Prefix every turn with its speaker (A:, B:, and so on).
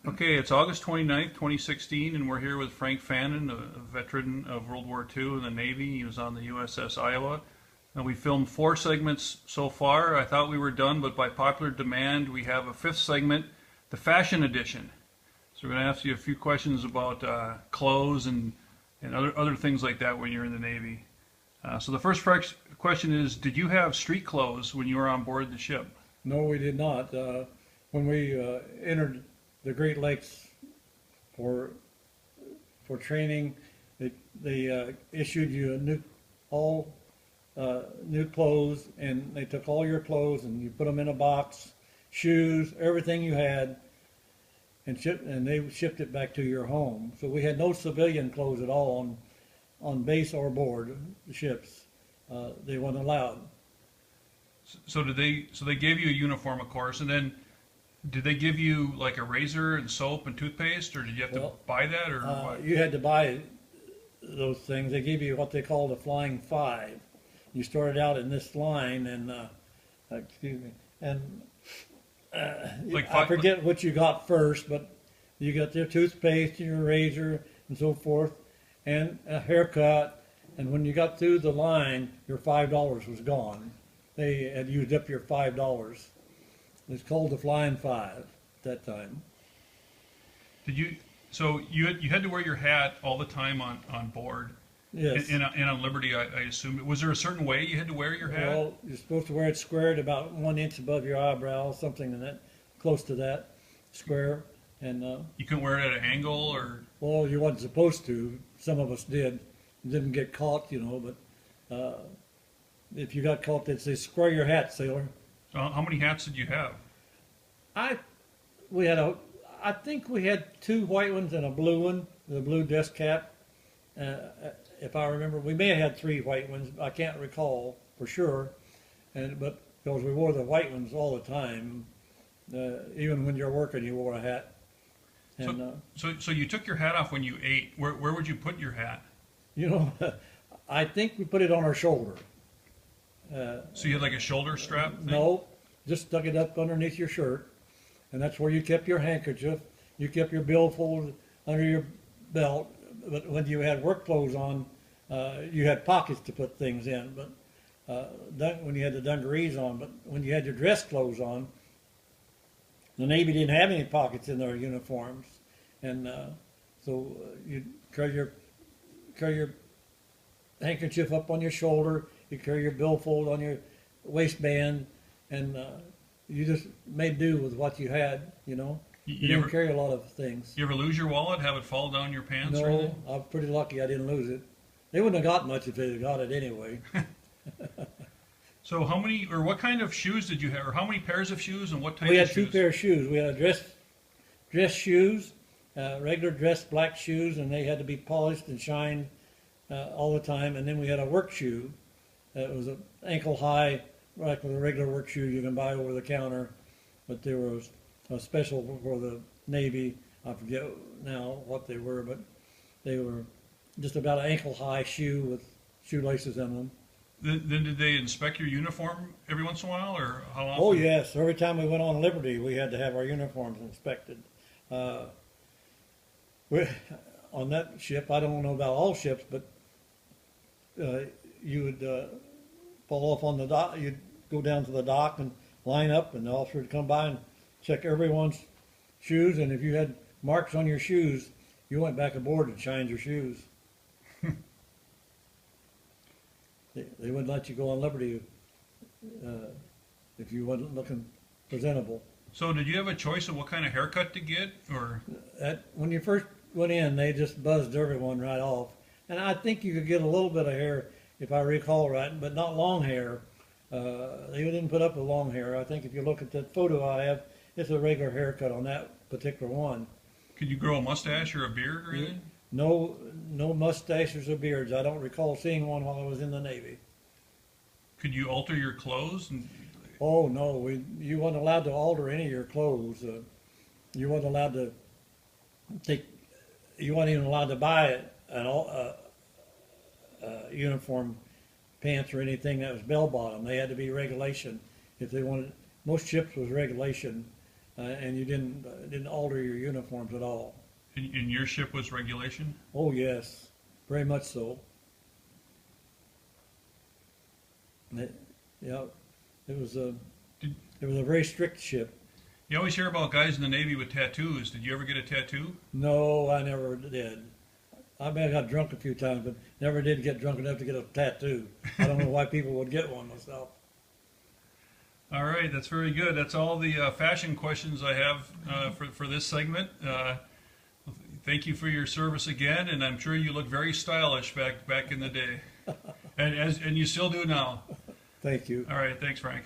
A: Okay, it's August 29th, 2016, and we're here with Frank Fannin, a veteran of World War II in the Navy. He was on the USS Iowa. And we filmed 4 segments so far. I thought we were done, but by popular demand, we have a 5th segment, the Fashion Edition. So we're going to ask you a few questions about clothes and other things like that when you're in the Navy. So the first question is, did you have street clothes when you were on board the ship?
B: No, we did not. When we entered the Great Lakes for training, they issued you all new clothes, and they took all your clothes and you put them in a box, shoes, everything you had, and they shipped it back to your home. So we had no civilian clothes at all on base or board the ships. They weren't allowed.
A: So they gave you a uniform, of course, and then did they give you like a razor and soap and toothpaste, or did you have to buy that, or what?
B: You had to buy those things. They gave you what they called a flying 5. You started out in this line, and excuse me, and I forget what you got first, but you got your toothpaste and your razor and so forth, and a haircut. And when you got through the line, your $5 was gone. They had used up your $5. It's called the Flying 5 at that time.
A: Did you? So you had to wear your hat all the time on board.
B: Yes.
A: And on Liberty, I assume. Was there a certain way you had to wear your hat?
B: Well, you're supposed to wear it squared about 1 inch above your eyebrow, something in that, close to that, square. And
A: you couldn't wear it at an angle, or?
B: Well, you wasn't supposed to. Some of us did. Didn't get caught, but if you got caught, they'd say, "Square your hat, sailor."
A: How many hats did you have?
B: I think we had 2 white ones and a blue one, the blue desk cap. If I remember, we may have had 3 white ones. I can't recall for sure, but because we wore the white ones all the time, even when you're working, you wore a hat. And,
A: so you took your hat off when you ate. Where would you put your hat?
B: I think we put it on our shoulder.
A: So you had like a shoulder strap thing?
B: No, just stuck it up underneath your shirt, and that's where you kept your handkerchief. You kept your billfold under your belt. But when you had work clothes on, you had pockets to put things in. But when you had the dungarees on, but when you had your dress clothes on, the Navy didn't have any pockets in their uniforms, and so you carry your handkerchief up on your shoulder. You carry your billfold on your waistband, and you just made do with what you had. You didn't carry a lot of things.
A: You ever lose your wallet? Have it fall down your pants?
B: No,
A: or anything?
B: I was pretty lucky I didn't lose it. They wouldn't have got much if they'd have got it anyway.
A: So how many, or what kind of shoes did you have, or how many pairs of shoes, and what type
B: We
A: of
B: had
A: shoes?
B: 2 pairs of shoes. We had dress shoes, regular dress black shoes, and they had to be polished and shined all the time. And then we had a work shoe. It was an ankle high, like with a regular work shoe you can buy over the counter, but there was a special for the Navy. I forget now what they were, but they were just about an ankle high shoe with shoelaces in them.
A: Then did they inspect your uniform every once in a while, or how often?
B: Oh yes, every time we went on Liberty, we had to have our uniforms inspected. On that ship, I don't know about all ships, but you would fall off on the dock. You'd go down to the dock and line up, and the officer would come by and check everyone's shoes. And if you had marks on your shoes, you went back aboard and shined your shoes. They wouldn't let you go on Liberty if you wasn't looking presentable.
A: So did you have a choice of what kind of haircut to get, or?
B: When you first went in, they just buzzed everyone right off. And I think you could get a little bit of hair, if I recall right, but not long hair. They didn't put up with long hair. I think if you look at that photo I have, it's a regular haircut on that particular one.
A: Could you grow a mustache or a beard or anything?
B: No mustaches or beards. I don't recall seeing one while I was in the Navy.
A: Could you alter your clothes?
B: Oh no, you weren't allowed to alter any of your clothes. You weren't allowed to you weren't even allowed to buy an uniform pants or anything that was bell bottom. They had to be regulation. If they wanted, most ships was regulation, and you didn't alter your uniforms at all.
A: And your ship was regulation?
B: Oh yes, very much so. Yeah, it was a
A: Did,
B: it was a very strict ship.
A: you always hear about guys in the Navy with tattoos. Did you ever get a tattoo?
B: No, I never did. I may have got drunk a few times, but never did get drunk enough to get a tattoo. I don't know why people would get one myself.
A: All right, that's very good. That's all the fashion questions I have for this segment. Thank you for your service again, and I'm sure you look very stylish back in the day, and you still do now.
B: Thank you.
A: All right, thanks, Frank.